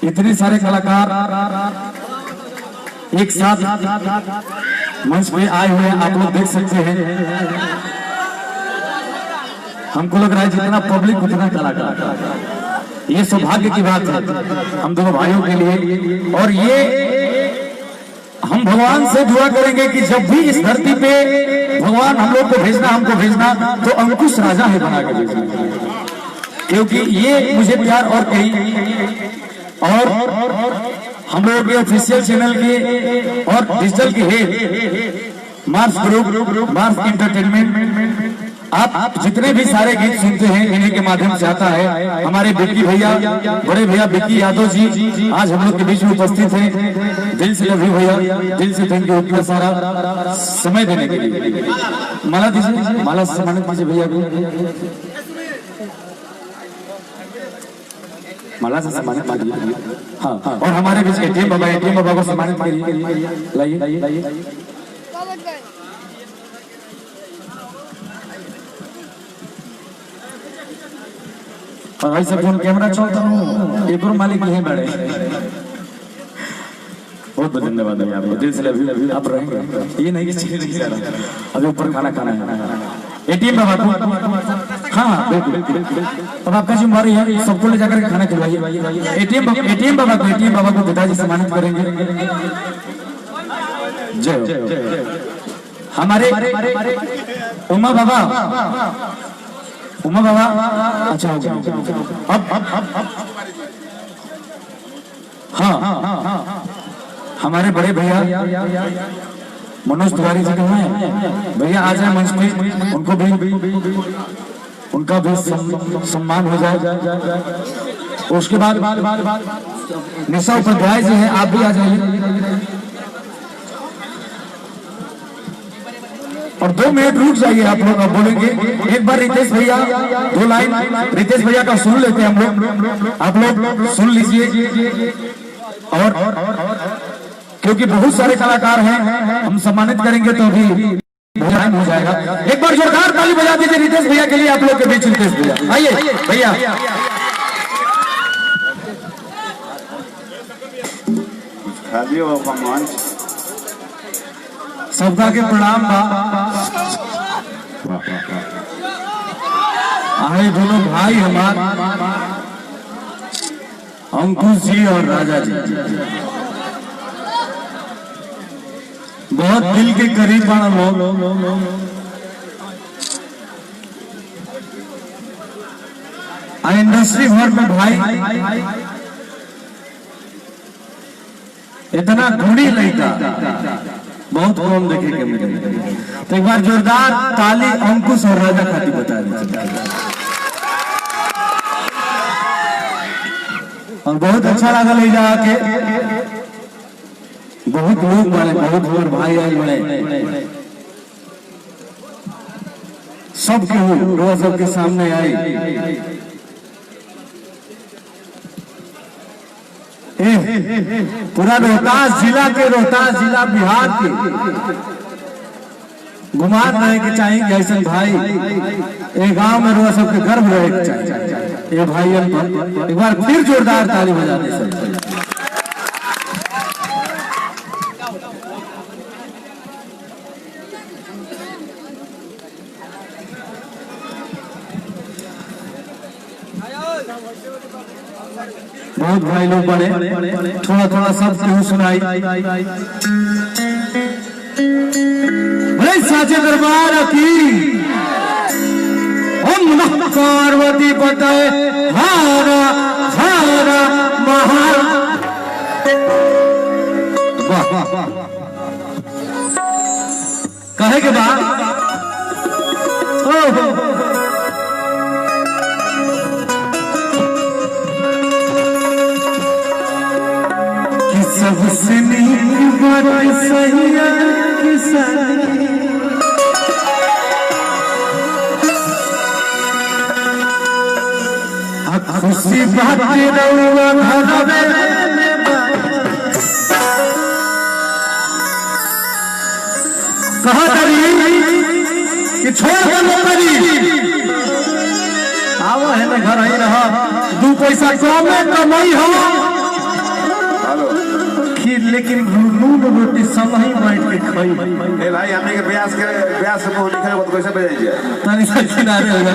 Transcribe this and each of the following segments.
इतने सारे कलाकार एक साथ मंच पे आए हुए हैं, आप लोग देख सकते हैं। हमको लग रहा है जितना पब्लिक उतना कलाकार। ये सौभाग्य की बात है हम दोनों भाइयों के लिए। और ये हम भगवान से दुआ करेंगे कि जब भी इस धरती पे भगवान हम लोग को भेजना, हमको भेजना, तो अंकुश राजा है बना के भेजना, क्योंकि ये मुझे प्यार और कहीं और हम लोग के ऑफिशियल चैनल के और डिजिटल के head Mars group, Mars entertainment, आप जितने भी सारे गीत सुनते हैं इन्हीं के माध्यम से आता है। हमारे बिक्की भैया, बड़े भैया बिक्की यादव जी आज हम लोग के बीच में उपस्थित हैं। दिल से लव यू भैया, दिल से थैंक यू इतना सारा समय देने के लिए। माला दीजिए, माला से सम्मानित कीजिए भैया को, माला से सम्मानित कीजिए। हाँ, और हमारे बीच एटीएम बाबा को सम्मानित करिए। लाइए और भाई सब कैमरा चलता हूँ, एक और मालिक है बड़े। बहुत बहुत धन्यवाद है आपको, दिल से लव आप रहेंगे। ये नहीं कि अभी ऊपर खाना है एटीएम बाबा को। हाँ बिल्कुल, अब आपका जिम्मेवारी है सबको ले जाकर खाना खिलवाइए। एटीएम बाबा को पिताजी सम्मानित करेंगे। जय हमारे उमा बाबा, अच्छा हो गया। अब हाँ, हमारे बड़े भैया मनोज तिवारी जी कहाँ है? भैया आ जाए मंच पे, उनको भी उनका भी सम्मान हो जाए। उसके बाद निशा उपाध्याय जी हैं, आप भी आ जाइए। और 2 मिनट रुक जाइए, आप लोग बोलेंगे। एक बार रितेश भैया 2 लाइन रितेश भैया का सुन लेते हैं हम लोग, आप लोग सुन लीजिए। और क्योंकि बहुत सारे कलाकार हैं, हम सम्मानित करेंगे तो भी टाइम हो जाएगा। एक बार जोरदार ताली बजा दीजिए रितेश भैया के लिए, आप लोग के बीच रितेश भैया आइए। भैया सबका के प्रणाम बा। आए दोनों भाई हमारे अंकुश जी और राजा जी बहुत दिल के करीब बना लोग। इंडस्ट्री भर में भाई इतना गुणी लड़का बहुत कम देखे के मिले। तो एक बार जोरदार ताली अंकुश और राजा खाती बता दीजिए। और बहुत अच्छा लगा ले जाके, बहुत लोग बने, बहुत और भाई आए बड़े, सब केहू रोज सबके सामने आई। पूरा रोहतास जिला बिहार के गुमान रहे के चाहिए ऐसे भाई। एक गांव में रोज सबके गर्व रहे के चाहिए। ये भाई एक बार फिर जोरदार ताली बजा दे। बहुत भाई लोग बड़े, थोड़ा सब क्यों सुनाई। साचे दरबार की हम पार्वती बताए हारा हारा महारा। कहे के बाद सबसे नीक बात सहिया की सही, खुशी बात रउआ घरवे में कहा करी कि छोड़ के नौकरी आवा है ना घर आई रहा 2 पैसा कमे कमाई हो खीर लेकिन नून रोटी सब ही बैठ के खाई ए भाई हमने के ब्यास से वो लिखा है वो कैसे भेजिए तनी से किनारे हो जा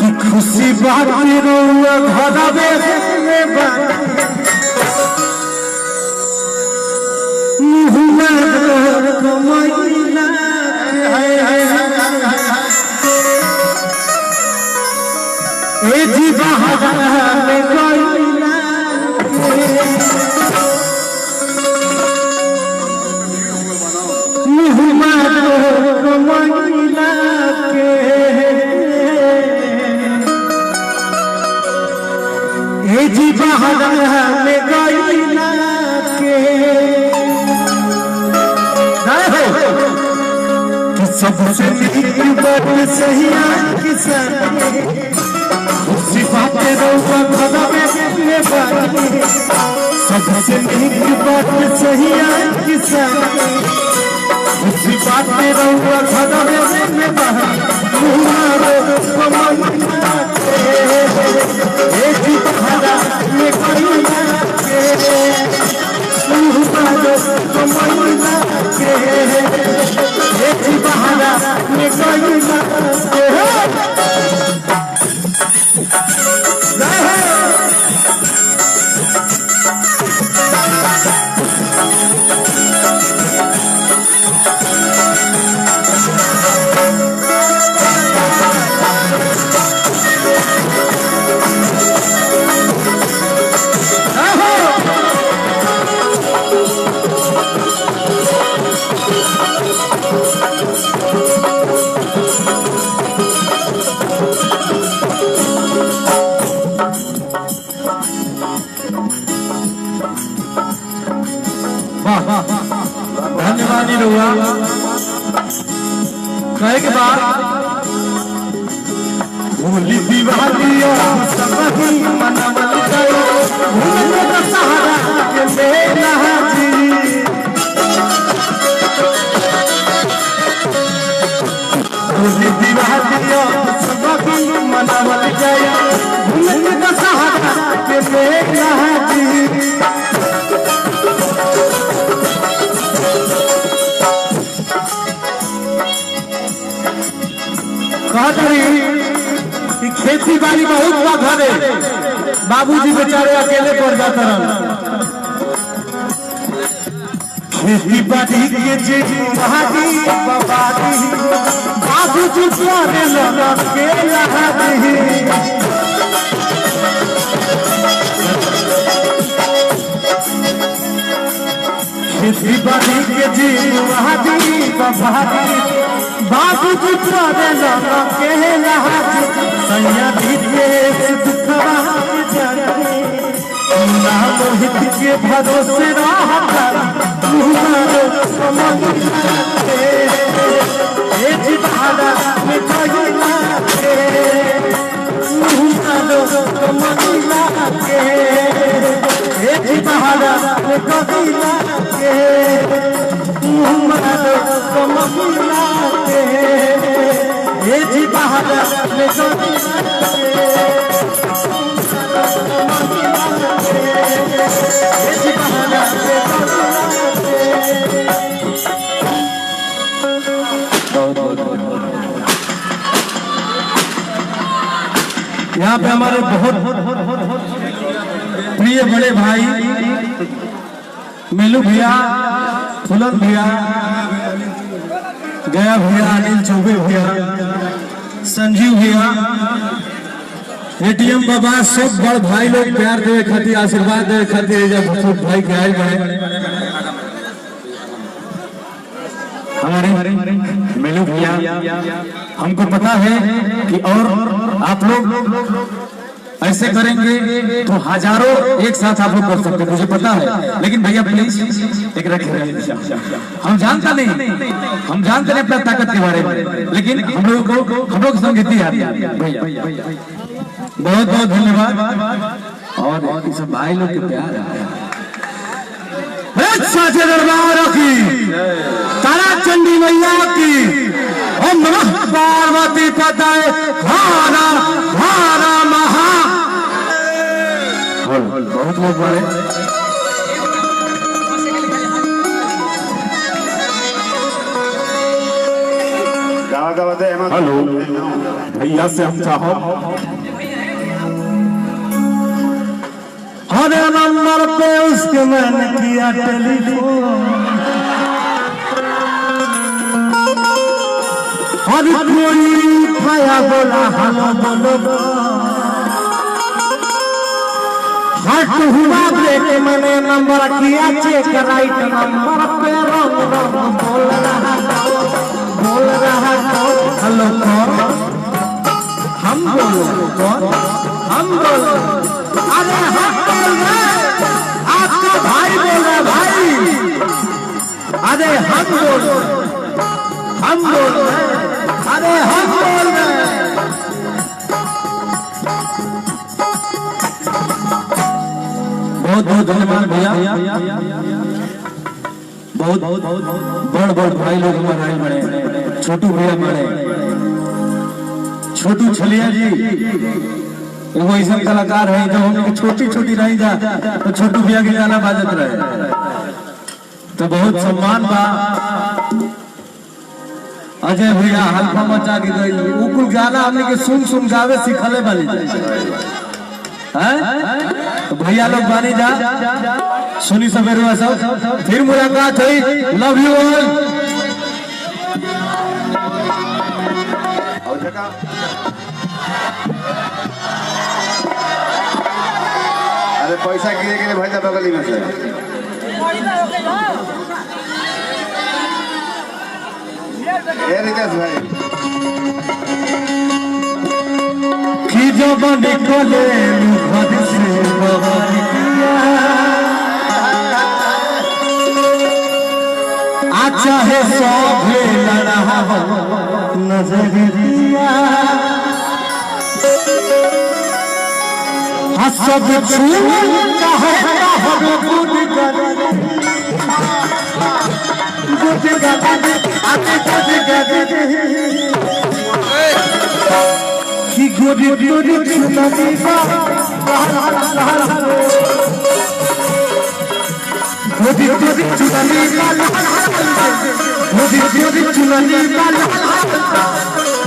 कि खुशी बात रोआ घरवे में कमाईना ए जी बहादुर में कोईना मुहम्मद कमाईना के ए जी बहादुर में कोईना के सबसे बात सही किसान उसी बातें रोका खदा में सबसे बात सही किसान उसी बातें रोका खदा में धन्यवाद रहुआ कहे के बाद होली दिवाली मनावल गयो सहारा के मेला जी होली दिवाली मनावल गयो सहारा के मेला जी खेती बाड़ी बहुत बाधा है बाबूजी बेचारे अकेले पड़ जाते रहे खेती बाड़ी के जी बाबूजी प्यारे लगा के खेती बाड़ी के जी बाबूजी प्यारे लगा के सैया मोहित के भरोसे यहाँ पे हमारे बहुत प्रिय बड़े भाई मेलू भैया, फुलन भैया, गया भैया, अनिल चौबे भैया, संजीव भैया, एटीएम बाबा, सब बड़ भाई लोग प्यार देवे खातिर, आशीर्वाद देवे खातिर जब भाई के आए गए हमारे मेलू भैया, हमको पता है कि और आप लोग ऐसे करेंगे तो हजारों एक साथ आप लोग कर सकते हैं, मुझे पता है। लेकिन भैया प्लीज एक रखिए, हम जानता नहीं, हम जानते नहीं अपना ताकत के बारे में, लेकिन हम लोग संगीति आती है भैया। बहुत बहुत धन्यवाद और सब भाई लोग के प्यार है। साचे दरबार की, तारा चंडी मैया की, ओम नमः पार्वती पतये हर हर महा। बहुत लोग बड़े हेलो भैया से हम चाहो हर नंबर पे उसके मैंने किया टेलीफोन, हर कोई उठाया बोला हेलो बोलो, हट हुआ ब्रेक मैंने नंबर किया चेक, राइट नंबर पे रंग रंग बोल रहा हेलो कौन, हम बोल कौन, हम बोल, अरे हम बोल रहे, आपका भाई बोल रहा भाई, अरे हम बोल रहे, अरे हम बोल रहे। बहुत बहुत धन्यवाद भैया, बहुत बड़ बड़ भाई लोग हमारे बड़े, छोटू भैया बड़े, छोटू छलिया जी वो ऐसा कलाकार है जो हम छोटी छोटी रही जा तो छोटू भैया के गाना बाजत रहे, तो बहुत सम्मान बा। अजय भैया हल्का मचा के गई, वो कुल गाना हमने के सुन सुन गावे सिखले वाली है, तो भैया लोग बानी जा सुनी सवेरे सब, फिर मुलाकात हुई, लव यू ऑल। अरे पैसा गिरे गिरे भाई जाता गली में से ये रितेश भाई कि जब निकले घर से अच्छा है सब लड़ा नजर दिया, सब चाहे कि गोरी गोरी चुनरी का गोरी गोरी चुनरी का गोरी गोरी चुनरी का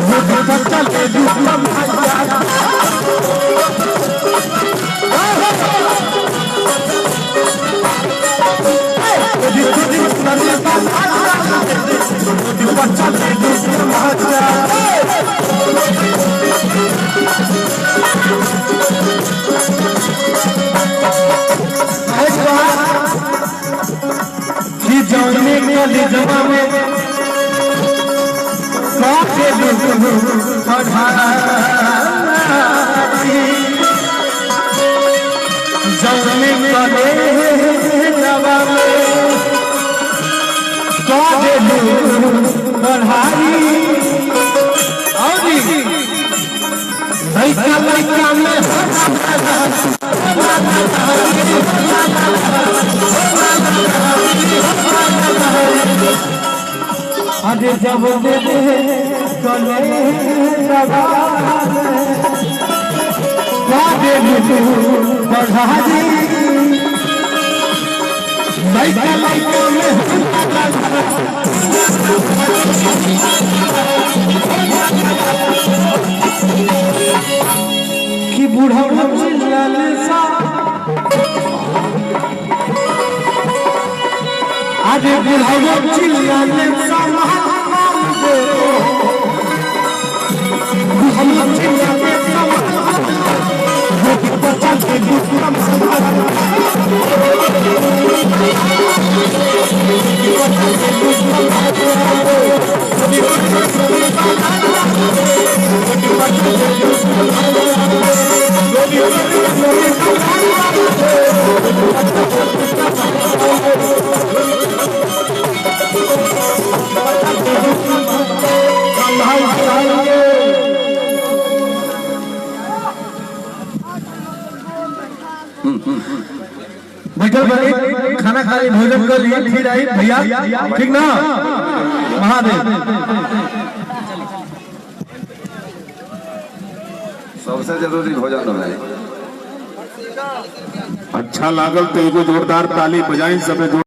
गोरी बच्चा ले दूसरा बच्चा ले दूसरा कि जौने के जमा में काफे जौने के जमा में काफे पढ़ाई और लड़का में अरे जब कले बढ़ाई लड़का में कि बूढ़ा आज बुढ़ाओ चिल्लाने हम चिल्लाने बच्चा के दूसरा खाली भोजन कर लिए फिर आई भैया, ठीक ना महादेव। सबसे जरूरी भोजन है। अच्छा लागल तो एगो जोरदार ताली बजाई सबे।